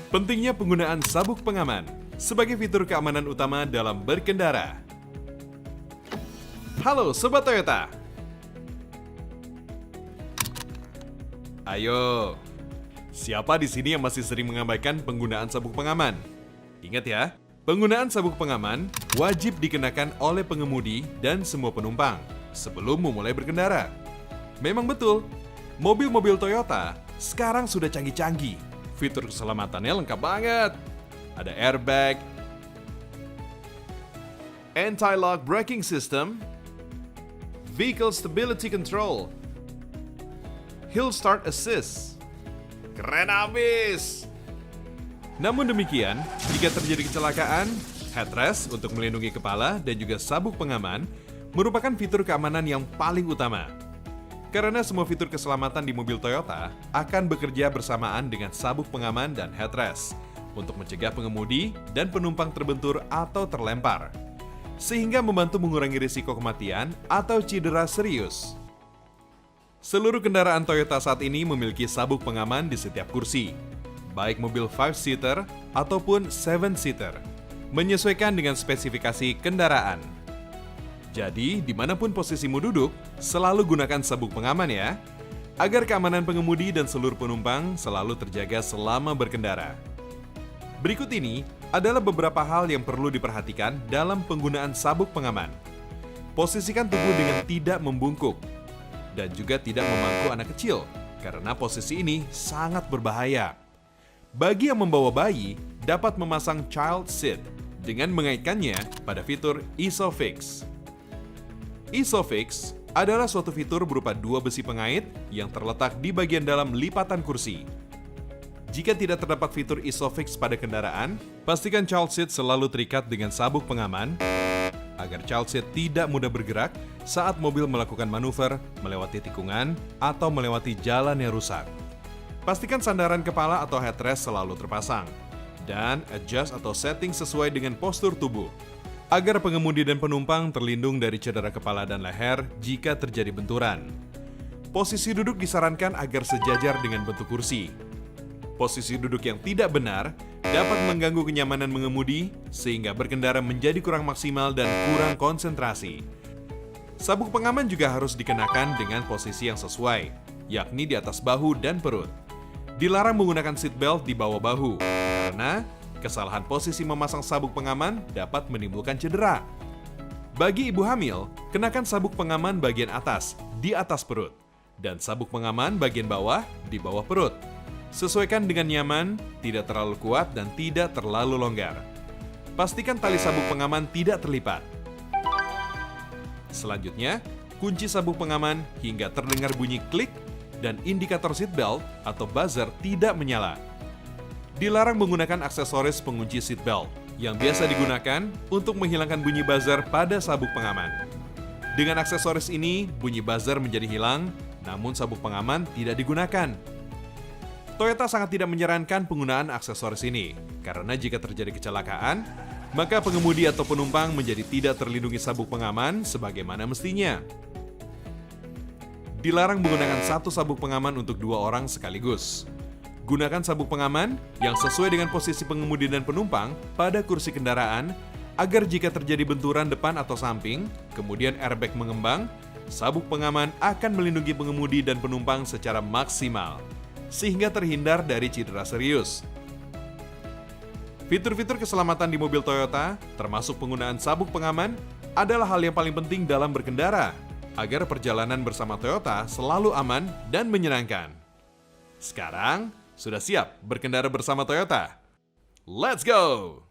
Pentingnya penggunaan sabuk pengaman sebagai fitur keamanan utama dalam berkendara. Halo Sobat Toyota. Ayo, siapa di sini yang masih sering mengabaikan penggunaan sabuk pengaman? Ingat ya, penggunaan sabuk pengaman wajib dikenakan oleh pengemudi dan semua penumpang sebelum memulai berkendara. Memang betul, mobil-mobil Toyota sekarang sudah canggih-canggih. Fitur keselamatannya lengkap banget. Ada airbag, anti-lock braking system, vehicle stability control, hill start assist. Keren abis! Namun demikian, jika terjadi kecelakaan, headrest untuk melindungi kepala dan juga sabuk pengaman merupakan fitur keamanan yang paling utama. Karena semua fitur keselamatan di mobil Toyota akan bekerja bersamaan dengan sabuk pengaman dan headrest untuk mencegah pengemudi dan penumpang terbentur atau terlempar, sehingga membantu mengurangi risiko kematian atau cedera serius. Seluruh kendaraan Toyota saat ini memiliki sabuk pengaman di setiap kursi, baik mobil 5-seater ataupun 7-seater, menyesuaikan dengan spesifikasi kendaraan. Jadi, dimanapun posisimu duduk, selalu gunakan sabuk pengaman ya, agar keamanan pengemudi dan seluruh penumpang selalu terjaga selama berkendara. Berikut ini adalah beberapa hal yang perlu diperhatikan dalam penggunaan sabuk pengaman. Posisikan tubuh dengan tidak membungkuk, dan juga tidak memangku anak kecil, karena posisi ini sangat berbahaya. Bagi yang membawa bayi, dapat memasang child seat dengan mengaitkannya pada fitur ISOFIX. ISOFIX adalah suatu fitur berupa dua besi pengait yang terletak di bagian dalam lipatan kursi. Jika tidak terdapat fitur ISOFIX pada kendaraan, pastikan child seat selalu terikat dengan sabuk pengaman agar child seat tidak mudah bergerak saat mobil melakukan manuver, melewati tikungan, atau melewati jalan yang rusak. Pastikan sandaran kepala atau headrest selalu terpasang, dan adjust atau setting sesuai dengan postur tubuh, agar pengemudi dan penumpang terlindung dari cedera kepala dan leher jika terjadi benturan. Posisi duduk disarankan agar sejajar dengan bentuk kursi. Posisi duduk yang tidak benar dapat mengganggu kenyamanan mengemudi sehingga berkendara menjadi kurang maksimal dan kurang konsentrasi. Sabuk pengaman juga harus dikenakan dengan posisi yang sesuai, yakni di atas bahu dan perut. Dilarang menggunakan seat belt di bawah bahu, karena kesalahan posisi memasang sabuk pengaman dapat menimbulkan cedera. Bagi ibu hamil, kenakan sabuk pengaman bagian atas di atas perut dan sabuk pengaman bagian bawah di bawah perut. Sesuaikan dengan nyaman, tidak terlalu kuat dan tidak terlalu longgar. Pastikan tali sabuk pengaman tidak terlipat. Selanjutnya, kunci sabuk pengaman hingga terdengar bunyi klik dan indikator seatbelt atau buzzer tidak menyala. Dilarang menggunakan aksesoris pengunci seatbelt yang biasa digunakan untuk menghilangkan bunyi buzzer pada sabuk pengaman. Dengan aksesoris ini, bunyi buzzer menjadi hilang, namun sabuk pengaman tidak digunakan. Toyota sangat tidak menyarankan penggunaan aksesoris ini, karena jika terjadi kecelakaan, maka pengemudi atau penumpang menjadi tidak terlindungi sabuk pengaman sebagaimana mestinya. Dilarang menggunakan satu sabuk pengaman untuk dua orang sekaligus. Gunakan sabuk pengaman yang sesuai dengan posisi pengemudi dan penumpang pada kursi kendaraan agar jika terjadi benturan depan atau samping, kemudian airbag mengembang, sabuk pengaman akan melindungi pengemudi dan penumpang secara maksimal, sehingga terhindar dari cedera serius. Fitur-fitur keselamatan di mobil Toyota, termasuk penggunaan sabuk pengaman, adalah hal yang paling penting dalam berkendara, agar perjalanan bersama Toyota selalu aman dan menyenangkan. Sekarang, sudah siap berkendara bersama Toyota? Let's go!